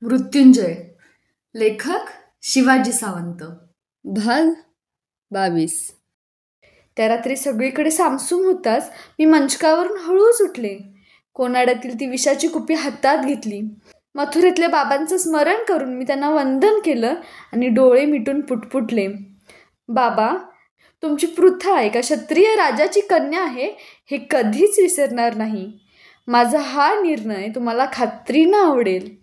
मृत्युंजय. लेखक शिवाजी सावंत. भाग 22. त्या रात्री सगळीकडे सामसूम होताच मी मंचकावरून हळूच उठले. कोनाड्यातील ती विषाची कुपी हातात घेतली. मथुरेतल्या बाबांचं स्मरण करून मी त्यांना वंदन केलं आणि डोळे मिटून पुटपुटले. बाबा, तुमची पृथा एका क्षत्रिय राजाची कन्या आहे हे कधीच विसरणार नाही. माझा हा निर्णय तुम्हाला खात्रीनं आवडेल.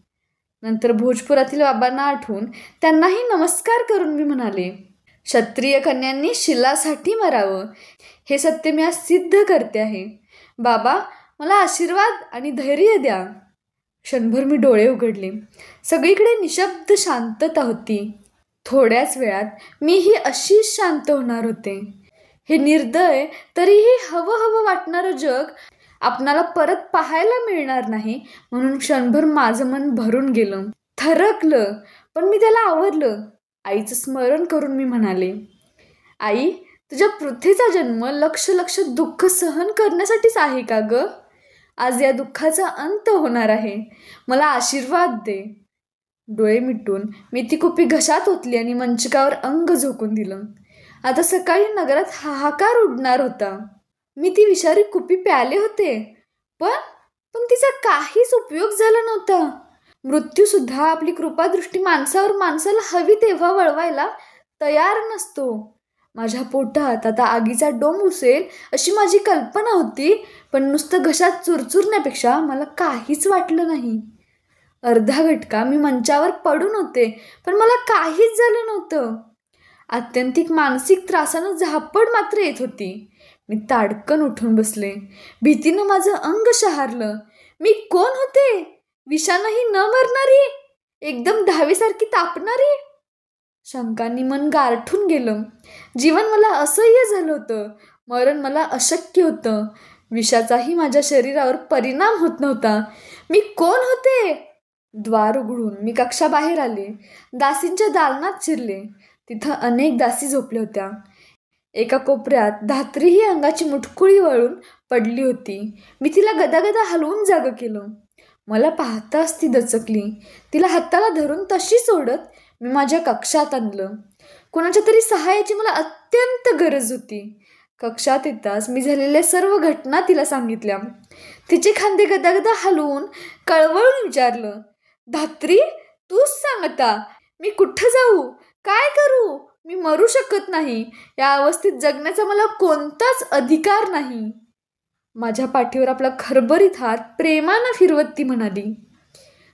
नंतर भोजपुरातील बाबांना आठवून त्यांनाही नमस्कार करून मी म्हणाले, क्षत्रिय कन्यांनी शिलासाठी मरावं हे सत्य मी आज सिद्ध करते आहे. बाबा, मला आशीर्वाद आणि धैर्य द्या. क्षणभर मी डोळे उघडले. सगळीकडे निशब्द शांतता होती. थोड्याच वेळात मीही अशीच शांत होणार होते. हे निर्दय तरीही हवं हवं वाटणारं जग आपणाला परत पाहायला मिळणार नाही म्हणून क्षणभर माझं मन भरून गेलं, थरकलं. पण मी त्याला आवरलं. आईचं स्मरण करून मी म्हणाले, आई, तुझ्या पृथ्वीचा जन्म लक्ष लक्ष दुःख सहन करण्यासाठीच आहे का ग? आज या दुःखाचा अंत होणार आहे. मला आशीर्वाद दे. डोळे मिटून मी ती कुपी घशात ओतली आणि मंचकावर अंग झोकून दिलं. आता सकाळी नगरात हाहाकार उडणार होता. मी ती विषारी कुपी प्याले होते, पण तिचा काहीच उपयोग झाला नव्हता. मृत्यूसुद्धा आपली कृपादृष्टी माणसाला हवी तेव्हा वळवायला तयार नसतो. माझ्या पोटात आता आगीचा डोंब उसेल अशी माझी कल्पना होती, पण नुसतं घशात चुरचुरण्यापेक्षा मला काहीच वाटलं नाही. अर्धा घटका मी मंचावर पडून होते, पण मला काहीच झालं नव्हतं. आत्यंतिक मानसिक त्रासानं झापड मात्र येत होती. मी ताडकन उठून बसले. भीतीनं माझं अंग शहारलं. मी कोण होते? विषानंही न मरणारी, एकदम दहावीसारखी तापणारी. शंकांनी मन गारठून गेलं. जीवन मला असह्य झालं होतं. मरण मला अशक्य होतं. विषाचाही माझ्या शरीरावर परिणाम होत नव्हता. मी कोण होते? द्वार उघडून मी कक्षाबाहेर आले. दासींच्या दालनात शिरले. तिथं अनेक दासी झोपल्या होत्या. एका कोपऱ्यात धात्रीही अंगाची मुठकुळी वळून पडली होती. मी तिला गदागदा हलवून जागं केलं. मला पाहताच ती दचकली. तिला हाताला धरून तशी सोडत मी माझ्या कक्षात आणलं. कुणाच्या तरी सहाय्याची मला अत्यंत गरज होती. कक्षात येताच मी झालेल्या सर्व घटना तिला सांगितल्या. तिचे खांदे गदागदा हलवून कळवळून विचारलं, धात्री, तूच सांग आता, मी कुठं जाऊ, काय करू? मी मरू शकत नाही. या अवस्थेत जगण्याचा मला कोणताच अधिकार नाही. माझ्या पाठीवर आपला खरबरीत हात प्रेमानं फिरवत ती म्हणाली,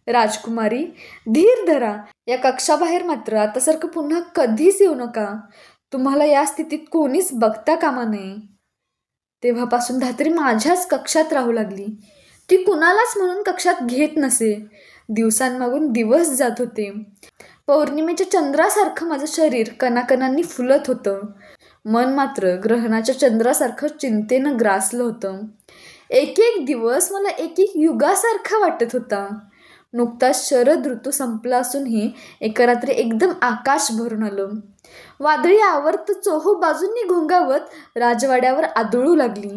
राजकुमारी, धीर धरा. या कक्षाबाहेर मात्र आतासारखं पुन्हा कधीच येऊ नका. तुम्हाला या स्थितीत कोणीच बघता कामा नये. तेव्हापासून धात्री माझ्याच कक्षात राहू लागली. ती कुणालाच म्हणून कक्षात घेत नसे. दिवसांमागून दिवस जात होते. पौर्णिमेच्या चंद्रासारखं माझं शरीर कणाकणांनी फुलत होतं. मन मात्र ग्रहणाच्या चंद्रासारखं चिंतेनं ग्रासलं होतं. एक एक दिवस मला एक एक युगासारखा वाटत होता. नुकताच शरद ऋतू संपला असूनही एका रात्री एकदम आकाश भरून आलं. वादळी आवर्त चोहो बाजूंनी घोंगावत राजवाड्यावर आदळू लागली.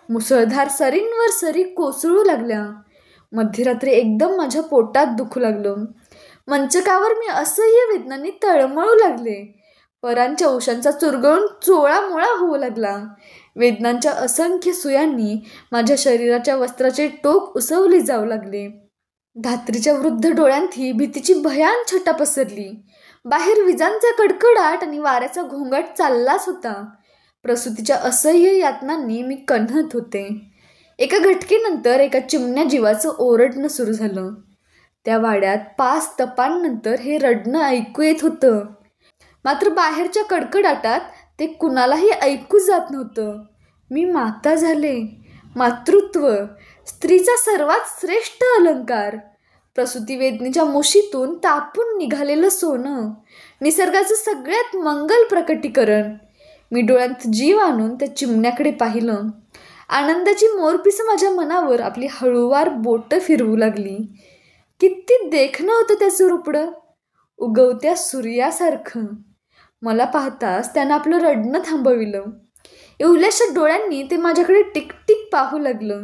मुसळधार सरींवर सरी कोसळू लागल्या. मध्यरात्री एकदम माझ्या पोटात दुखू लागलं. मंचकावर मी असह्य वेदनांनी तळमळू लागले. परांच्या उशांचा चुरगळून चोळामोळा होऊ लागला. वेदनांच्या असंख्य सुयांनी माझ्या शरीराच्या वस्त्राचे टोक उसवले जाऊ लागले. धात्रीच्या वृद्ध डोळ्यांतही भीतीची भयान छटा पसरली. बाहेर विजांचा कडकडाट आणि वाऱ्याचा घोंगाट चाललाच होता. प्रसूतीच्या असह्य यातनांनी मी कण्हत होते. एका घटकेनंतर एका चिमण्या जीवाचं ओरडणं सुरू झालं. त्या वाड्यात 5 तपांनंतर हे रडणं ऐकू येत होतं. मात्र बाहेरच्या कडकडाटात ते कुणालाही ऐकू जात नव्हतं. मी माता झाले. मातृत्व, स्त्रीचा सर्वात श्रेष्ठ अलंकार. प्रसूती वेदनेच्या मुशीतून तापून निघालेलं सोनं, निसर्गाचं सगळ्यात मंगल प्रकटीकरण. मी डोळ्यात जीव आणून त्या चिमण्याकडे पाहिलं. आनंदाची मोरपिसं माझ्या मनावर आपली हळूवार बोटं फिरवू लागली. किती देखणं होतं त्याचं रुपडं, उगवत्या सूर्यासारखं. मला पाहताच त्यानं आपलं रडणं थांबविलं. एवढ्याशा डोळ्यांनी ते माझ्याकडे टिकटिक पाहू लागलं.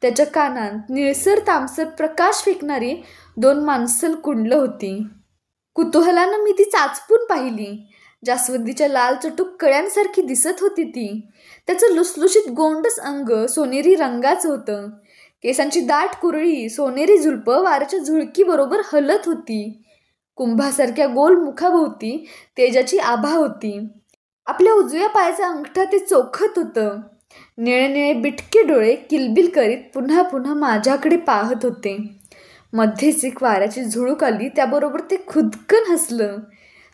त्याच्या कानात निळसर तामसर प्रकाश फेकणारी 2 माणसल कुंडलं होती. कुतूहलानं मी ती चाचपून पाहिली. जास्वंदीच्या लाल चटूक कळ्यांसारखी दिसत होती ती. त्याचं लुसलुशीत गोंडस अंग सोनेरी रंगाचं होतं. केसांची दाट कुरळी सोनेरी झुलपं वाऱ्याच्या झुळकीबरोबर हलत होती. कुंभासारख्या गोल मुखाभोवती तेजाची आभा होती. आपल्या उजव्या पायाचा अंगठा ते चोखत होतं. निळे निळे बिटके डोळे किलबिल करीत पुन्हा पुन्हा माझ्याकडे पाहत होते. मध्येच एक वाऱ्याची झुळूक आली. त्याबरोबर ते खुदकन हसलं.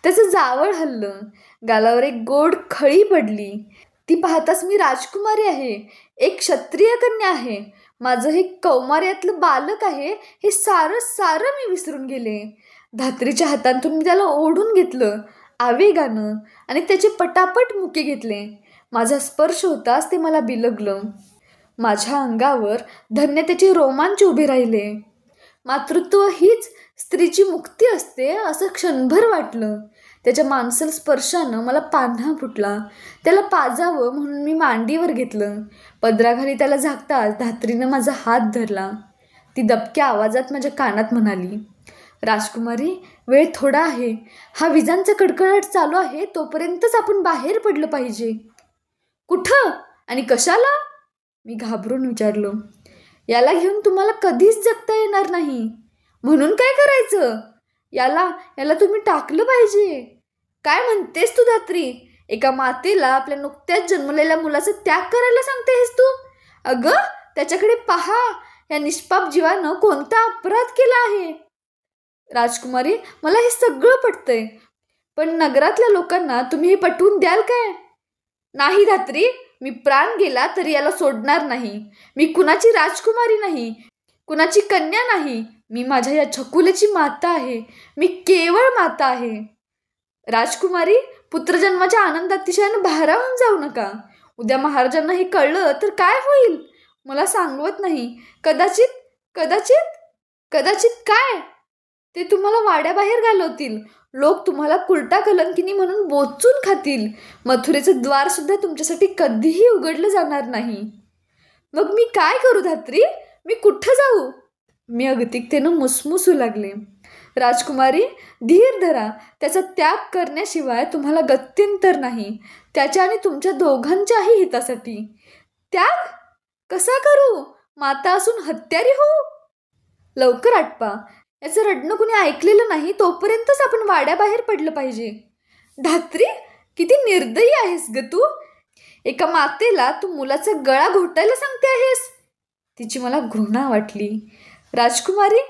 त्याचं जावळ हललं. गालावर एक गोड खळी पडली. ती पाहताच मी राजकुमारी आहे, एक क्षत्रिय कन्या आहे, माझं हे कौमार्यातलं बालक आहे, हे सारं सारं मी विसरून गेले. धात्रीच्या हातांतून मी त्याला ओढून घेतलं आवेगानं आणि त्याचे पटापट मुके घेतले. माझा स्पर्श होताच ते मला बिलगलं. माझ्या अंगावर धन्यतेचे रोमांच उभे राहिले. मातृत्व हीच स्त्रीची मुक्ती असते असं क्षणभर वाटलं. त्याच्या माणसल स्पर्शानं मला पान्हा फुटला. त्याला पाजावं म्हणून मी मांडीवर घेतलं. पदराखाली त्याला झाकताच धात्रीनं माझा हात धरला. ती दबक्या आवाजात माझ्या कानात म्हणाली, राजकुमारी, वेळ थोडा आहे. हा विजांचा कडकडाट चालू आहे, तोपर्यंतच आपण बाहेर पडलं पाहिजे. कुठं आणि कशाला? मी घाबरून विचारलो. याला घेऊन तुम्हाला कधीच जगता येणार नाही. म्हणून काय करायचं? याला तुम्ही टाकलं पाहिजे. काय म्हणतेस तू धात्री? एका मातेला आपल्या नुकत्याच जन्मलेल्या मुलाचा त्याग करायला सांगतेस तू? अगं, त्याच्याकडे पहा. या निष्पाप जीवानं कोणता अपराध केला आहे. राजकुमारी, मला हे सगळं पटतंय, पण नगरातल्या लोकांना तुम्ही हे पटवून द्याल काय? नाही धात्री, मी प्राण गेला तरी याला सोडणार नाही. मी कुणाची राजकुमारी नाही, कुणाची कन्या नाही. मी माझ्या या छकुलेची माता आहे. मी केवळ माता आहे. राजकुमारी, पुत्रजन्माच्या आनंदात अतिशयानं भारावून जाऊ नका. उद्या महाराजांना हे कळलं तर काय होईल? मला सांगवत नाही. कदाचित कदाचित कदाचित काय? ते तुम्हाला वाड्याबाहेर घालवतील. लोक तुम्हाला कुलटा कलंकिनी म्हणून बोचून खातील. मथुरेचं द्वार सुद्धा तुमच्यासाठी कधीही उघडलं जाणार नाही. मग मी काय करू धात्री? मी कुठं जाऊ? मी अगतिकतेनं मुसमुसू लागले. राजकुमारी, धीर धरा. त्याचा त्याग करण्याशिवाय तुम्हाला गत्यंतर नाही. त्याच्या आणि तुमच्या दोघांच्याही हितासाठी. त्याग कसा करू? माता असून हत्यारी होऊ? लवकर आटपा. याचं रडणं कुणी ऐकलेलं नाही तोपर्यंतच आपण वाड्याबाहेर पडलं पाहिजे. धात्री, किती निर्दयी आहेस ग तू. एका मातेला तू मुलाचा गळा घोटायला सांगते आहेस. तिची मला घृणा वाटली. राजकुमारी,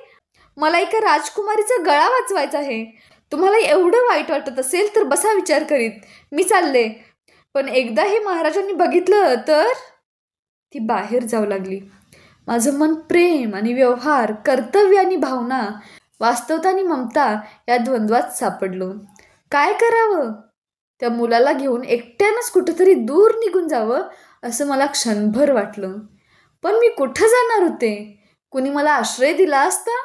मला एका राजकुमारीचा गळा वाचवायचा आहे. तुम्हाला एवढं वाईट वाटत असेल तर बसा विचार करीत. मी चालले. पण एकदा हे महाराजांनी बघितलं तर. ती बाहेर जाऊ लागली. माझं मन प्रेम आणि व्यवहार, कर्तव्य आणि भावना, वास्तवता आणि ममता या द्वंद्वात सापडलो. काय करावं? त्या मुलाला घेऊन एकट्यानंच कुठंतरी दूर निघून जावं असं मला क्षणभर वाटलं. पण मी कुठं जाणार होते? कुणी मला आश्रय दिला असता?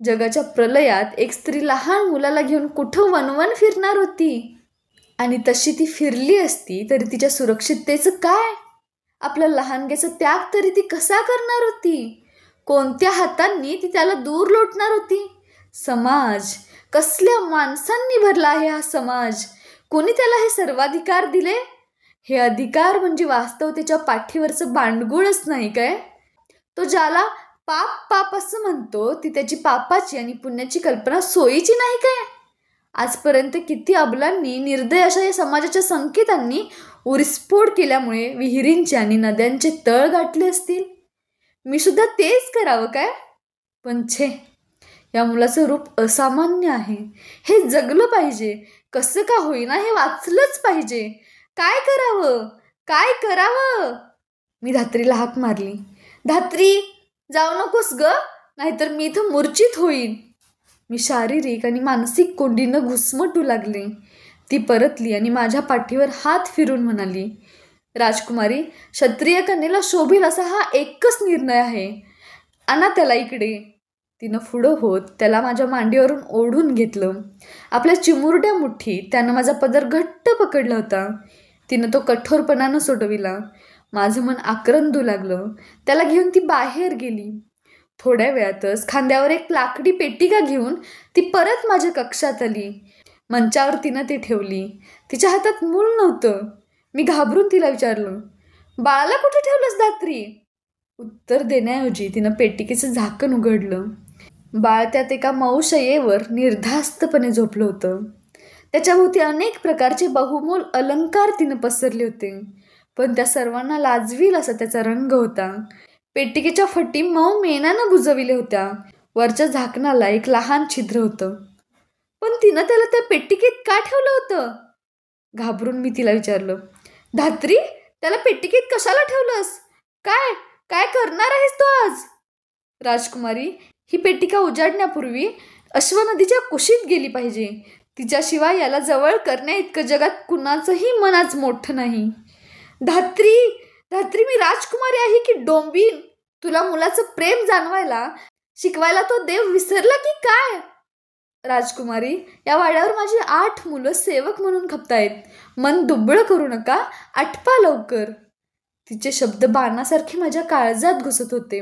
जगाच्या प्रलयात एक स्त्री लहान मुलाला घेऊन कुठं वनवन फिरणार होती? आणि तशी ती फिरली असती तरी तिच्या सुरक्षिततेचं काय? आपल्या लहानग्याचा त्याग तरी ती कसा करणार होती? कोणत्या हातांनी ती त्याला दूर लोटणार होती? समाज, कसल्या माणसांनी भरला आहे हा समाज. कोणी त्याला हे सर्वाधिकार दिले? हे अधिकार म्हणजे वास्तवतेच्या पाठीवरचं बांडगुळच नाही काय? तो ज्याला पाप पाप असं म्हणतो ती त्याची पापाची आणि पुण्याची कल्पना सोयीची नाही काय? आजपर्यंत किती अबलांनी निर्दय अशा या समाजाच्या संकेतांनी उरीस्फोट केल्यामुळे विहिरींचे आणि नद्यांचे तळ गाठले असतील. मी सुद्धा तेच करावं काय? पण छे, या मुलाचं रूप असामान्य आहे. हे जगलं पाहिजे. कसं का होईना हे वाचलंच पाहिजे. काय करावं? काय करावं? मी धात्रीला हाक मारली. धात्री, जाऊ नकोस ग, नाहीतर मी इथं मूर्छित होईन. मी शारीरिक आणि मानसिक कोंडीनं घुसमटू लागले. ती परतली आणि माझ्या पाठीवर हात फिरून म्हणाली, राजकुमारी, क्षत्रिय कन्येला शोभेल असा हा एकच निर्णय आहे. आणा त्याला इकडे. तिनं पुढं होत त्याला माझ्या मांडीवरून ओढून घेतलं. आपल्या चिमुरड्या मुठ्ठीत त्यानं माझा पदर घट्ट पकडला होता. तिनं तो कठोरपणानं सोडविला. माझं मन आक्रंदू लागलं. त्याला घेऊन ती बाहेर गेली. थोड्या वेळातच खांद्यावर एक लाकडी पेटिका घेऊन ती परत माझ्या कक्षात आली. मंचावर तिनं ती ठेवली. तिच्या हातात मूल नव्हतं. मी घाबरून तिला विचारलं, बाळाला कुठे ठेवलंस धात्री? उत्तर देण्याऐवजी तिनं पेटिकेचं झाकण उघडलं. बाळ त्यात एका मऊ शय्येवर निर्धास्तपणे झोपलं होतं. त्याच्याभोवती अनेक प्रकारचे बहुमोल अलंकार तिनं पसरले होते, पण त्या सर्वांना लाजवील असा त्याचा रंग होता. पेटिकेच्या फटी मऊ मेणानं बुजविल्या होत्या. वरच्या झाकणाला एक लहान छिद्र होतं. पण तिनं त्याला त्या पेटिकेत का ठेवलं होतं? घाबरून मी तिला विचारलं, धात्री, त्याला पेटिकेत कशाला ठेवलंस? काय काय करणार आहेस तू आज? राजकुमारी, ही पेटिका उजाडण्यापूर्वी अश्वनदीच्या कुशीत गेली पाहिजे. तिच्याशिवाय याला जवळ करण्या इतकं जगात कुणाचंही मन आज मोठं नाही. धात्री, धात्री, मी राजकुमारी आहे की डोंबीन? तुला मुलाचं प्रेम जाणवायला शिकवायला तो देव विसरला की काय? राजकुमारी, या वाड्यावर माझी 8 मुलं सेवक म्हणून खपतायत. मन दुबळं करू नका, आटपा लवकर. तिचे शब्द बाणासारखे माझ्या काळजात घुसत होते.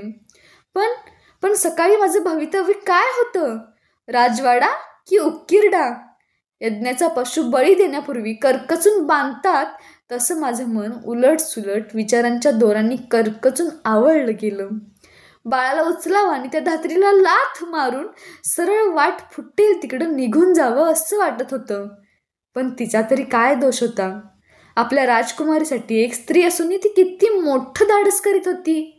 पण सकाळी माझं भवितव्य काय होतं? राजवाडा की उक्किरडा? यज्ञाचा पशु बळी देण्यापूर्वी करकचून बांधतात तसं माझं मन उलट सुलट विचारांच्या दोरांनी करकचून आवळलं गेलं. बाळाला उचलावं आणि त्या धात्रीला लाथ मारून सरळ वाट फुटेल तिकडं निघून जावं असं वाटत होतं. पण तिचा तरी काय दोष होता? आपल्या राजकुमारीसाठी एक स्त्री असूनही ती किती मोठं धाडस करीत होती.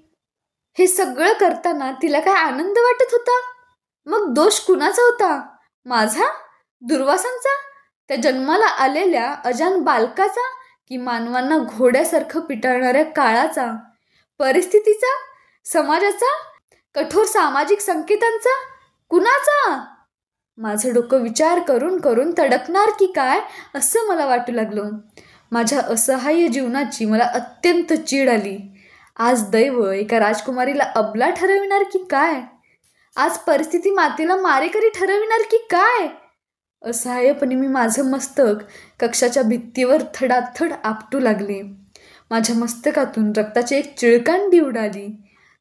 हे सगळं करताना तिला काय आनंद वाटत होता? मग दोष कुणाचा होता? माझा? दुर्वासांचा? त्या जन्माला आलेल्या अजान बालकाचा? की मानवांना घोड्यासारखं पिटाळणाऱ्या काळाचा? परिस्थितीचा? समाजाचा? कठोर सामाजिक संकेतांचा? कुणाचा? माझं डोकं विचार करून करून तडकणार की काय असं मला वाटू लागलं. माझ्या असहाय्य जीवनाची मला अत्यंत चीड आली. आज दैव एका राजकुमारीला अबला ठरविणार की काय? आज परिस्थिती मातेला मारेकरी ठरविणार की काय? असहाय्यपणे मी माझं मस्तक कक्षाच्या भित्तीवर थडाथड आपटू लागले. माझ्या मस्तकातून रक्ताची एक चिळकांडी उडाली.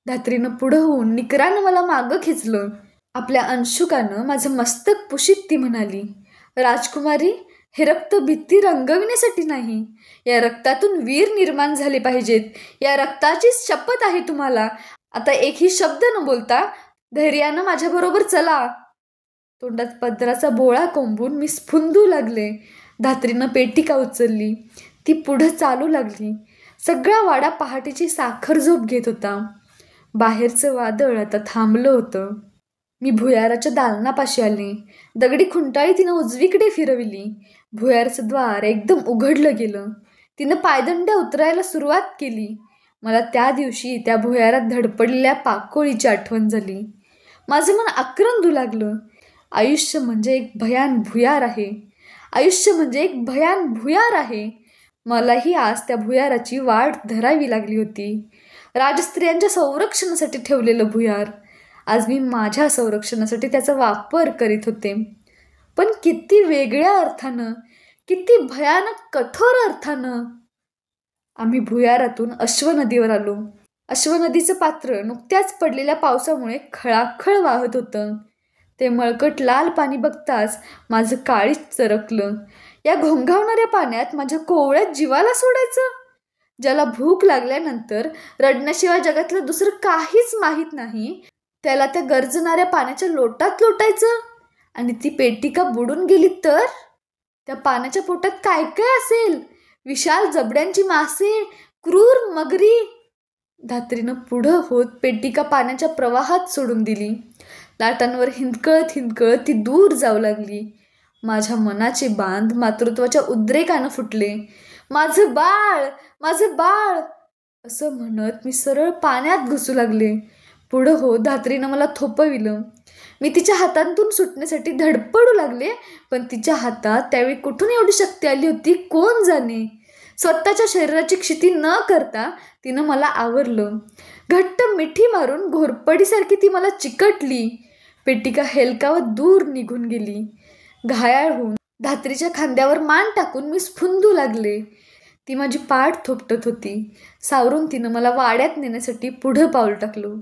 धात्रीनं पुढं होऊन निकरानं मला मागं खेचलं. आपल्या अंशुकानं माझं मस्तक पुशीत ती म्हणाली, राजकुमारी, हे रक्त भित्ती रंगविण्यासाठी नाही. या रक्तातून वीर निर्माण झाले पाहिजेत. या रक्ताची शपथ आहे तुम्हाला. आता एकही शब्द न बोलता धैर्यानं माझ्याबरोबर चला. तोंडात पदराचा बोळा कोंबून मी स्फुंदू लागले. धात्रीनं पेटिका उचलली. ती पुढं चालू लागली. सगळा वाडा पहाटेची साखर झोप घेत होता. बाहेरचं वादळ आता थांबलं होतं. मी भुयाराच्या दालनापाशी आले. दगडी खुंटाळी तिनं उजवीकडे फिरविली. भुयारचं द्वार एकदम उघडलं गेलं. तिनं पायदंड्या उतरायला सुरुवात केली. मला त्या दिवशी त्या भुयारात धडपडलेल्या पाकोळीची आठवण झाली. माझं मन आक्रंदू लागलं. आयुष्य म्हणजे एक भयान भुयार आहे. आयुष्य म्हणजे एक भयान भुयार आहे. मलाही आज त्या भुयाराची वाट धरावी लागली होती. राजस्त्रियांच्या संरक्षणासाठी ठेवलेलं भुयार. आज मी माझ्या संरक्षणासाठी त्याचा वापर करीत होते. पण किती वेगळ्या अर्थानं, किती भयानक कठोर अर्थानं. आम्ही भुयारातून अश्वनदीवर आलो. अश्वनदीचं पात्र नुकत्याच पडलेल्या पावसामुळे खळाखळ वाहत होतं. ते मळकट लाल पाणी बघताच माझं काळीच चरकलं. या घोंघावणाऱ्या पाण्यात माझ्या कोवळ्यात जीवाला सोडायचं? ज्याला भूक लागल्यानंतर रडण्याशिवाय जगातलं दुसरं काहीच माहीत नाही, त्याला त्या गरजणाऱ्या पाण्याच्या लोटात लोटायचं? आणि ती पेटिका बुडून गेली तर? त्या पाण्याच्या पोटात काय काय असेल? विशाल जबड्यांची मासे, क्रूर मगरी. धात्रीनं पुढं होत पेटिका पाण्याच्या प्रवाहात सोडून दिली. लाटांवर हिंदकळत हिंदकळत ती दूर जाऊ लागली. माझ्या मनाचे बांध मातृत्वाच्या उद्रेकानं फुटले. माझं बाळ, माझं बाळ असं म्हणत मी सरळ पाण्यात घुसू लागले. पुढं हो धात्रीनं मला थोपविलं. मी तिच्या हातांतून सुटण्यासाठी धडपडू लागले, पण तिच्या हातात त्यावेळी कुठून एवढी शक्ती आली होती कोण जाणे. स्वतःच्या शरीराची क्षिती न करता तिनं मला आवरलं. घट्ट मिठी मारून घोरपडीसारखी ती मला चिकटली. पेटिका हेलकावत दूर निघून गेली. घायाळ होऊन धात्रीच्या खांद्यावर मान टाकून मी स्फुंदू लागले. ती माझी पाठ थोपटत होती. सावरून तिनं मला वाड्यात नेण्यासाठी पुढं पाऊल टाकलं.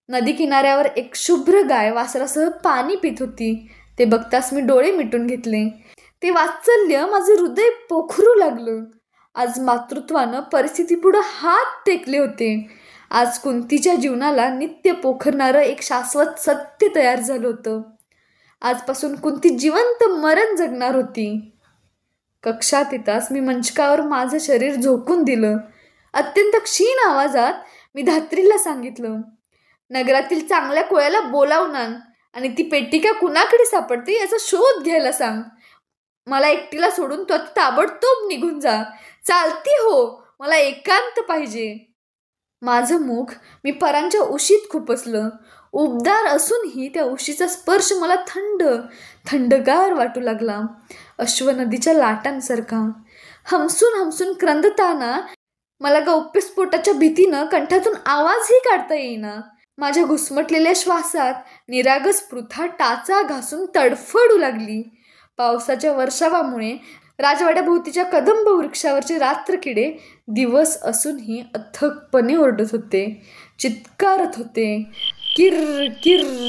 नदी किनाऱ्यावर एक शुभ्र गाय वासरासह पाणी पित होती. ते बघताच मी डोळे मिटून घेतले. ते वात्सल्य माझं हृदय पोखरू लागलं. आज मातृत्वानं परिस्थितीपुढं हात टेकले होते. आज कुंतीच्या जीवनाला नित्य पोखरणारं एक शाश्वत सत्य तयार झालं होतं. आजपासून कुंती जिवंत मरण जगणार होती. कक्षात येताच मी मंचकावर माझं शरीर झोकून दिलं. अत्यंत क्षीण आवाजात मी धात्रीला सांगितलं, नगरातील चांगल्या कोळ्याला बोलावून आण आणि ती पेटिका कुणाकडे सापडते याचा शोध घ्यायला सांग. मला एकटीला सोडून तो ताबडतोब निघून जा. चालती हो, मला एकांत पाहिजे. माझं मुख मी परांच्या उशीत खुपसलं. उबदार असूनही त्या उशीचा स्पर्श मला थंडगार वाटू लागला, अश्वनदीच्या लाटांसारखा. हमसून हमसून क्रंदताना मला गौप्यस्फोटाच्या भीतीनं कंठातून आवाजही काढता येईना. माझ्या घुसमटलेल्या श्वासात निरागस पृथा टाचा घासून तडफडू लागली. पावसाच्या वर्षावामुळे राजवाड्याभोवतीच्या कदंब वृक्षावरचे रात्रकिडे दिवस असूनही अथकपणे ओरडत होते, चित्कारत होते, किर्र किर्र.